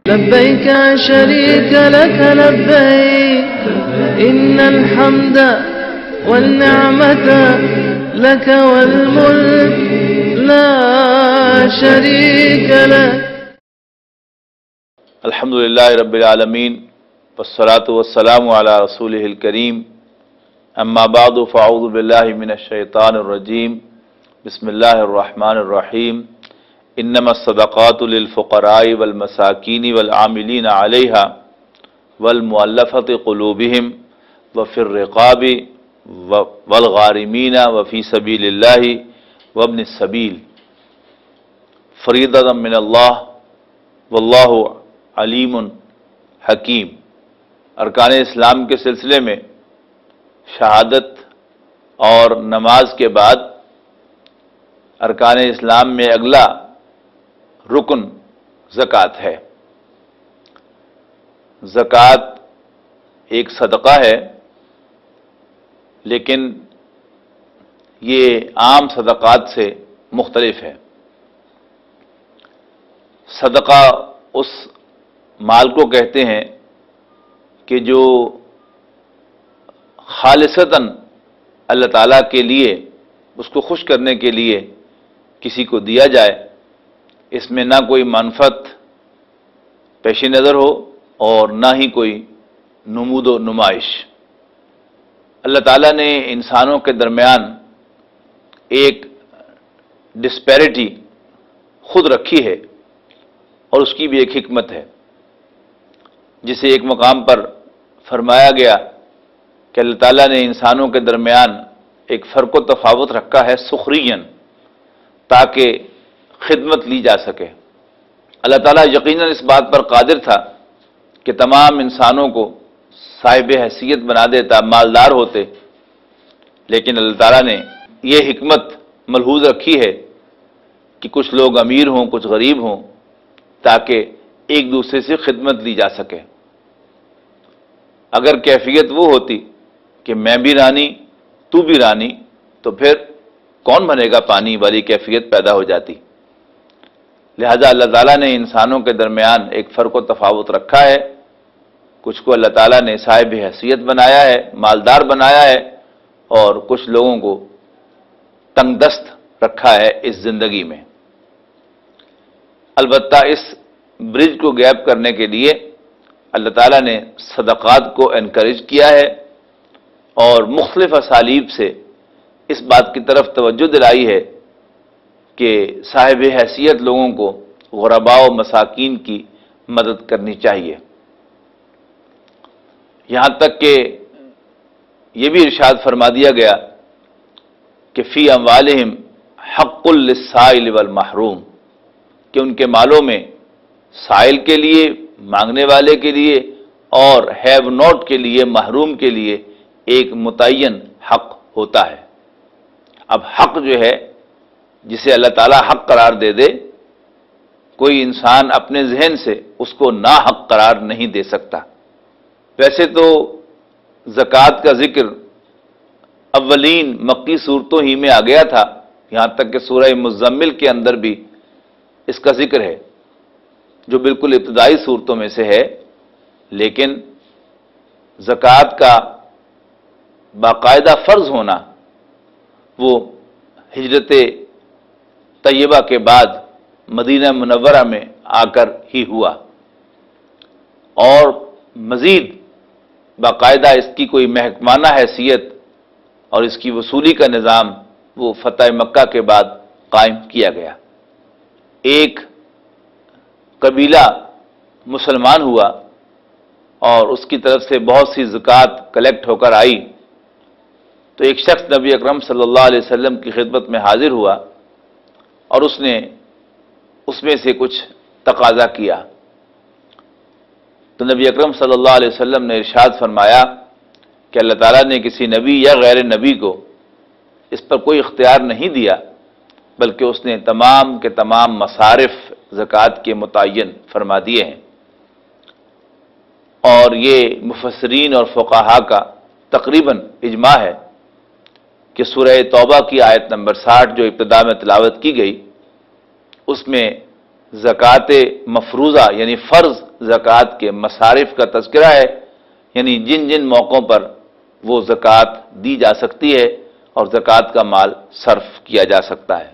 لبيك لا شريك لك لبيك إن الحمد والنعمة لك والملك لا شريك لك. الحمدللہ رب العالمین والصلاة والسلام علی رسولہ الکریم. اما بعد فاعوذ باللہ من الشیطان الرجیم. بسم اللہ الرحمن الرحیم. انما الصدقات للفقراء والمساکین والعاملین علیہا والمؤلفۃ قلوبہم وفی الرقاب والغارمین وفی سبیل اللہ وابن السبیل فریضۃ من اللہ واللہ علیم حکیم. ارکان اسلام کے سلسلے میں شہادت اور نماز کے بعد ارکان اسلام میں اگلا رکن زکوٰۃ ہے. زکوٰۃ ایک صدقہ ہے، لیکن یہ عام صدقات سے مختلف ہے. صدقہ اس مال کو کہتے ہیں کہ جو خالصتاً اللہ تعالیٰ کے لیے، اس کو خوش کرنے کے لیے کسی کو دیا جائے، اس میں نہ کوئی منفعت پیش نظر ہو اور نہ ہی کوئی نمود و نمائش. اللہ تعالیٰ نے انسانوں کے درمیان ایک ڈسپیرٹی خود رکھی ہے اور اس کی بھی ایک حکمت ہے، جسے ایک مقام پر فرمایا گیا کہ اللہ تعالیٰ نے انسانوں کے درمیان ایک فرق و تفاوت رکھا ہے سخرین، تاکہ خدمت لی جا سکے. اللہ تعالیٰ یقیناً اس بات پر قادر تھا کہ تمام انسانوں کو صاحب حیثیت بنا دیتا، مالدار ہوتے، لیکن اللہ تعالیٰ نے یہ حکمت ملحوظ رکھی ہے کہ کچھ لوگ امیر ہوں، کچھ غریب ہوں، تاکہ ایک دوسرے سے خدمت لی جا سکے. اگر کیفیت وہ ہوتی کہ میں بھی رانی تو بھی رانی، تو پھر کون بنے گا پانی والی کیفیت پیدا ہو جاتی. لہذا اللہ تعالیٰ نے انسانوں کے درمیان ایک فرق و تفاوت رکھا ہے. کچھ کو اللہ تعالیٰ نے صاحب حیثیت بنایا ہے، مالدار بنایا ہے، اور کچھ لوگوں کو تنگ دست رکھا ہے اس زندگی میں. البتہ اس برج کو گیپ کرنے کے لیے اللہ تعالیٰ نے صدقات کو انکریج کیا ہے اور مختلف اسالیب سے اس بات کی طرف توجہ دلائی ہے کہ صاحب حیثیت لوگوں کو، غرباء و مساکین کی مدد کرنی چاہیے. یہاں تک کہ یہ بھی ارشاد فرما دیا گیا کہ فی اموالہم حق للسائل والمحروم، کہ ان کے مالوں میں سائل کے لیے، مانگنے والے کے لیے، اور ہیو ناٹ کے لیے، محروم کے لیے ایک متعین حق ہوتا ہے. اب حق جو ہے، جسے اللہ تعالیٰ حق قرار دے دے، کوئی انسان اپنے ذہن سے اس کو نا حق قرار نہیں دے سکتا. ویسے تو زکوٰۃ کا ذکر اولین مکی صورتوں ہی میں آ گیا تھا، یہاں تک کہ سورہ مزمل کے اندر بھی اس کا ذکر ہے، جو بالکل ابتدائی صورتوں میں سے ہے. لیکن زکوٰۃ کا باقاعدہ فرض ہونا وہ ہجرت طیبہ کے بعد مدینہ منورہ میں آ کر ہی ہوا، اور مزید باقاعدہ اس کی کوئی محکمانہ حیثیت اور اس کی وصولی کا نظام وہ فتح مکہ کے بعد قائم کیا گیا. ایک قبیلہ مسلمان ہوا اور اس کی طرف سے بہت سی زکوٰۃ کلیکٹ ہو کر آئی، تو ایک شخص نبی اکرم صلی اللہ علیہ وسلم کی خدمت میں حاضر ہوا اور اس نے اس میں سے کچھ تقاضا کیا. تو نبی اکرم صلی اللہ علیہ وسلم نے ارشاد فرمایا کہ اللہ تعالیٰ نے کسی نبی یا غیر نبی کو اس پر کوئی اختیار نہیں دیا، بلکہ اس نے تمام کے تمام مصارف زکوٰۃ کے متعین فرما دیے ہیں. اور یہ مفسرین اور فقہاء کا تقریباً اجماع ہے کہ سورہ توبہ کی آیت نمبر 60 جو ابتدا میں تلاوت کی گئی، اس میں زکوٰۃ مفروضہ یعنی فرض زکوٰۃ کے مصارف کا تذکرہ ہے، یعنی جن جن موقعوں پر وہ زکوٰۃ دی جا سکتی ہے اور زکوٰۃ کا مال صرف کیا جا سکتا ہے۔